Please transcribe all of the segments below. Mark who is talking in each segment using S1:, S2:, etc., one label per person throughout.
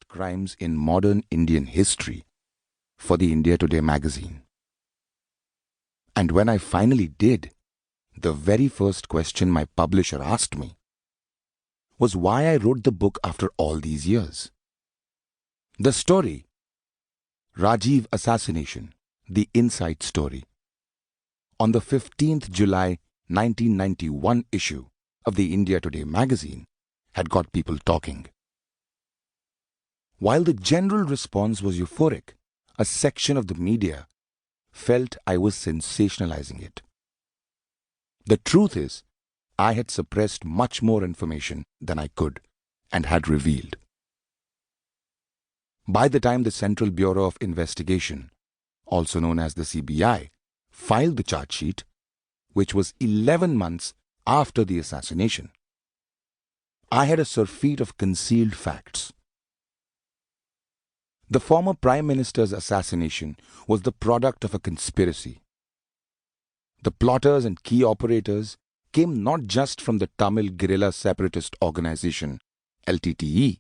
S1: Crimes in Modern Indian History for the India Today magazine. And when I finally did, the very first question my publisher asked me was why I wrote the book after all these years. The story, Rajiv Assassination, the inside story, on the 15th July 1991 issue of the India Today magazine had got people talking. While the general response was euphoric, a section of the media felt I was sensationalizing it. The truth is, I had suppressed much more information than I could and had revealed. By the time the Central Bureau of Investigation, also known as the CBI, filed the charge sheet, which was 11 months after the assassination, I had a surfeit of concealed facts. The former Prime Minister's assassination was the product of a conspiracy. The plotters and key operators came not just from the Tamil guerrilla separatist organization LTTE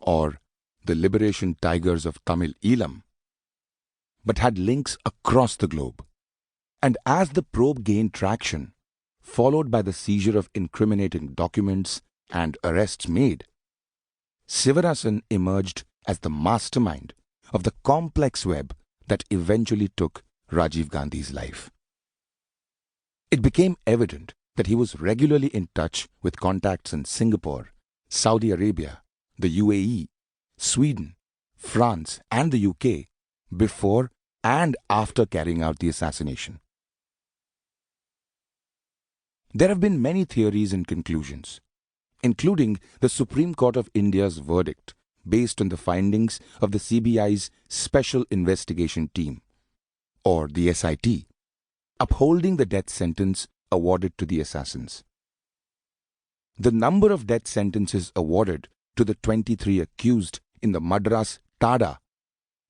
S1: or the Liberation Tigers of Tamil Eelam, but had links across the globe. And as the probe gained traction, followed by the seizure of incriminating documents and arrests made, Sivarasan emerged as the mastermind of the complex web that eventually took Rajiv Gandhi's life. It became evident that he was regularly in touch with contacts in Singapore, Saudi Arabia, the UAE, Sweden, France, and the UK before and after carrying out the assassination. There have been many theories and conclusions, including the Supreme Court of India's verdict based on the findings of the CBI's Special Investigation Team, or the SIT, upholding the death sentence awarded to the assassins. The number of death sentences awarded to the 23 accused in the Madras TADA,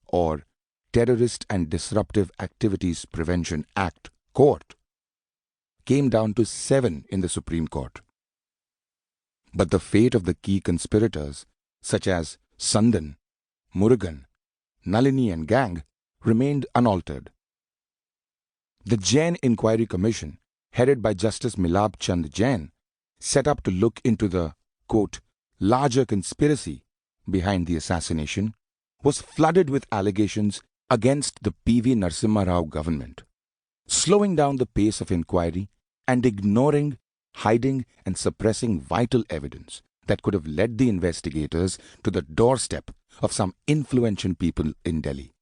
S1: or Terrorist and Disruptive Activities Prevention Act court, came down to 7 in the Supreme Court. But the fate of the key conspirators, such as Sandan, Murugan, Nalini and gang, remained unaltered. The Jain Inquiry Commission, headed by Justice Milab Chand Jain, set up to look into the, quote, larger conspiracy behind the assassination, was flooded with allegations against the P.V. Narasimha Rao government, slowing down the pace of inquiry and ignoring, hiding and suppressing vital evidence that could have led the investigators to the doorstep of some influential people in Delhi.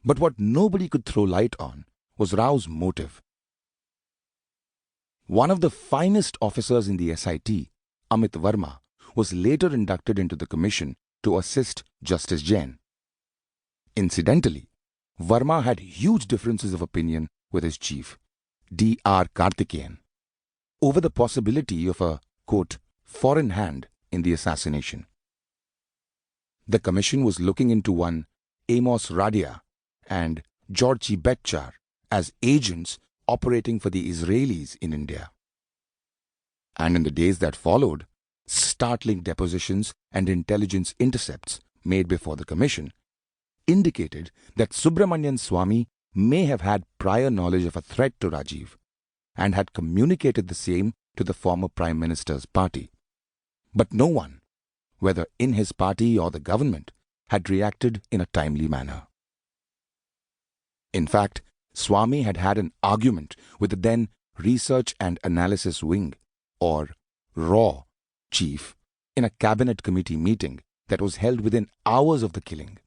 S1: But what nobody could throw light on was Rao's motive. One of the finest officers in the SIT, Amit Verma, was later inducted into the commission to assist Justice Jain. Incidentally, Verma had huge differences of opinion with his chief, D.R. Karthikeyan, over the possibility of a, quote, foreign hand in the assassination. The commission was looking into one Amos Radia and Georgi Betchar as agents operating for the Israelis in India. And in the days that followed, startling depositions and intelligence intercepts made before the commission indicated that Subramanian Swamy may have had prior knowledge of a threat to Rajiv and had communicated the same to the former Prime Minister's party. But no one, whether in his party or the government, had reacted in a timely manner. In fact, Swamy had had an argument with the then Research and Analysis Wing, or RAW, chief in a cabinet committee meeting that was held within hours of the killing.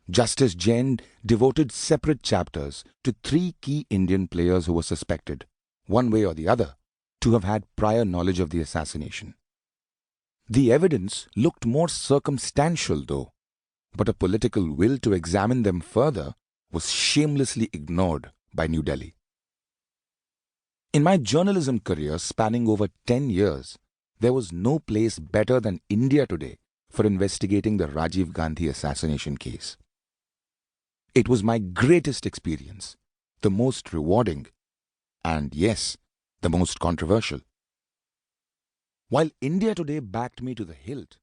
S1: Justice Jain devoted separate chapters to 3 key Indian players who were suspected, one way or the other, to have had prior knowledge of the assassination. The evidence looked more circumstantial though, but a political will to examine them further was shamelessly ignored by New Delhi. In my journalism career spanning over 10 years, there was no place better than India Today for investigating the Rajiv Gandhi assassination case. It was my greatest experience, the most rewarding, and yes, the most controversial. While India Today backed me to the hilt,